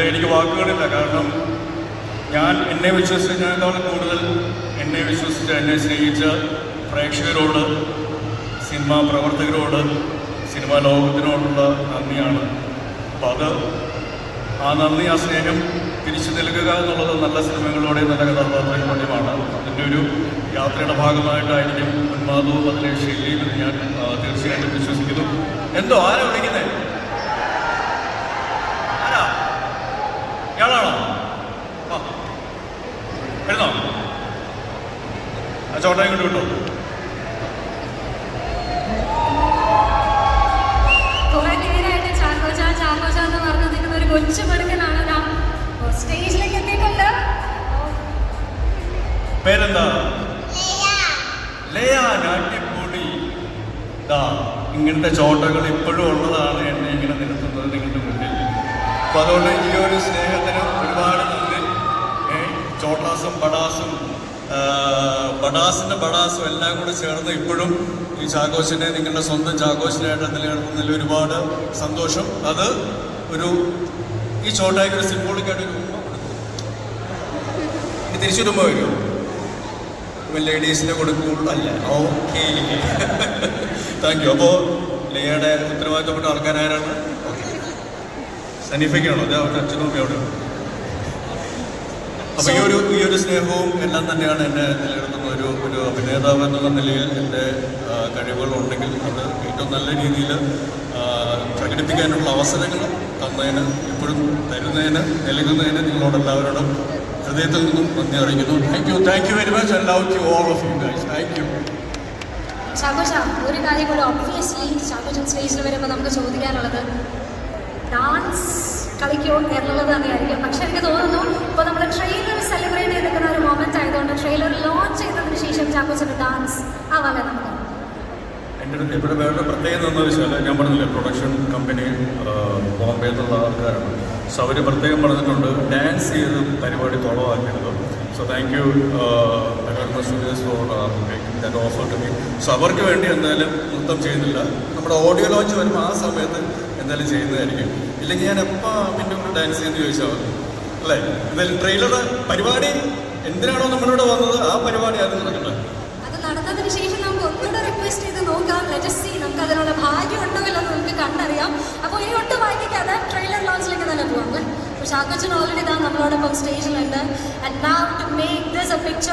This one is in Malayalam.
എനിക്ക് വാക്കുകളില്ല. കാരണം ഞാൻ എന്നെ വിശ്വസിച്ചതിനേക്കാളും കൂടുതൽ എന്നെ വിശ്വസിച്ച് എന്നെ സ്നേഹിച്ച പ്രേക്ഷകരോട്, സിനിമാ പ്രവർത്തകരോട്, സിനിമാ ലോകത്തിനോടുള്ള നന്ദിയാണ്. അപ്പം അത് ആ നന്ദി, ആ സ്നേഹം തിരിച്ചു നൽകുക എന്നുള്ളത് നല്ല സിനിമകളോടെ നല്ല കഥാപാത്രങ്ങൾ വേണ്ടിയുമാണ്. അതിൻ്റെ ഒരു യാത്രയുടെ ഭാഗമായിട്ടായിരിക്കും ഉന്മാദവും അതിലെ ശൈലിയും എന്ന് ഞാൻ തീർച്ചയായിട്ടും വിശ്വസിക്കുന്നു. എന്തോ ആരാ വിളിക്കുന്നേ? ആരാ? ഇയാളാണോ? വരുന്നോ? ആ ചോട്ടയും കൊണ്ട് വിട്ടോ. പേരെന്താ? ലയ. അടിപൊളി. ഇങ്ങനത്തെ ചോട്ടകൾ ഇപ്പോഴും ഉള്ളതാണ് എന്നെ ഇങ്ങനെ നിർത്തുന്നത് നിങ്ങളുടെ മുന്നിൽ. അപ്പൊ അതുകൊണ്ട് ഈ ഒരു സ്നേഹത്തിന് ഒരുപാട് നന്ദി. ചോട്ടാസും ബഡാസും ബഡാസിന്റെ ബഡാസും എല്ലാം കൂടി ചേർന്ന് ഇപ്പോഴും ഈ ചാഘോഷിനെ നിങ്ങളുടെ സ്വന്തം ചാഘോഷിനായിട്ട് നിലനിർത്തുന്നതിൽ ഒരുപാട് സന്തോഷം. അത് ഒരു ഈ ചോട്ടായ്ക്ക് ഒരു സിംബോളിക്കായിട്ട് ഒരു ഉമ്മ കൊടുക്കും. ഇനി തിരിച്ചുരുമ്പോ വരുമോ? ലേഡീസിനെ കൊടുക്കുള്ളൂ അല്ല. Okay, thank you. അപ്പോൾ ലയയുടെ ഉത്തരവാദിത്തപ്പെട്ട ആൾക്കാരാരാണ്? സനീഫയ്ക്കാണോ? അതെ, അവരുടെ അച്ഛനും അമ്മയോട്. അപ്പോൾ ഈ ഒരു സ്നേഹവും എല്ലാം തന്നെയാണ് എന്നെ നിലനിർത്തുന്ന ഒരു അഭിനേതാവ് എന്നുള്ള നിലയിൽ എൻ്റെ കഴിവുകളുണ്ടെങ്കിൽ അത് ഏറ്റവും നല്ല രീതിയിൽ പ്രകടിപ്പിക്കാനുള്ള അവസരങ്ങൾ തന്നതിന്, ഇപ്പോഴും തരുന്നതിന്, നൽകുന്നതിന് നിങ്ങളോടെല്ലാവരോടും ഹൃദയത്തിൽ നിന്നും നന്ദി അറിയിക്കുന്നു. Thank you very much. I love you all of you guys. Thank you. ചാഘോഷ, ഒരു കാര്യം കൂടെ ഒബ്വിയസ്ലി ചാഘോഷൻ സ്റ്റേജിൽ വരുമ്പോൾ നമുക്ക് ചോദിക്കാനുള്ളത് ഡാൻസ് കളിക്കോ എന്നുള്ളത് തന്നെയായിരിക്കും. പക്ഷെ എനിക്ക് തോന്നുന്നു ഇപ്പോൾ നമ്മൾ ട്രെയിലർ സെലിബ്രേറ്റ് ചെയ്തിരിക്കുന്ന ഒരു മൊമെന്റ് ആയതുകൊണ്ട് ട്രെയിലർ ലോഞ്ച് ചെയ്തതിന് ശേഷം ചാഘോഷൻ്റെ ഡാൻസ് ആവാല്ലേ നമുക്ക്? എൻ്റെ അടുത്ത് ഇവിടെ വേറെ പ്രത്യേകത എന്താണെന്ന് വെച്ചാൽ, ഞാൻ പറഞ്ഞില്ലേ പ്രൊഡക്ഷൻ കമ്പനി ബോംബെ എന്നുള്ള ആൾക്കാരാണ്. സോ അവർ പ്രത്യേകം പറഞ്ഞിട്ടുണ്ട് ഡാൻസ് ചെയ്ത് പരിപാടി കുളമാക്കരുത്. So thank you studios for making that offer to me. So അവർക്ക് വേണ്ടി എന്തായാലും നൃത്തം ചെയ്യുന്നില്ല. നമ്മുടെ ഓഡിയോ ലോഞ്ച് വരുമ്പോൾ ആ സമയത്ത് എന്തായാലും ചെയ്യുന്നതായിരിക്കും. ഇല്ലെങ്കിൽ ഞാൻ എപ്പോൾ പിന്നെ ഡാൻസ് ചെയ്യുന്ന ചോദിച്ചാൽ മതി അല്ലേ? എന്തായാലും ട്രെയിലർ പരിപാടി എന്തിനാണോ നമ്മളിവിടെ വന്നത് ആ പരിപാടി അത് നടക്കട്ടെ. അത് നടന്നതിന് ശേഷം നമുക്ക് ഒന്നുകൂടെ റിക്വസ്റ്റ് ചെയ്ത് നോക്കാം. ലെറ്റ് സീ, നമുക്ക് അതിനുള്ള ഭാഗ്യം ഉണ്ടോ ഇല്ലെന്ന് നമുക്ക് കണ്ടറിയാം. അപ്പോൾ ഇനി ഒട്ടും വായിക്കാതെ ട്രെയിലർ ലോഞ്ചിലേക്ക് തന്നെ പോകാം അല്ലേ? അപ്പോൾ ഷാക്കോച്ചൻ ഓൾറെഡി ഇതാ നമ്മളോടൊപ്പം സ്റ്റേജിലുണ്ട്. And now to make this a picture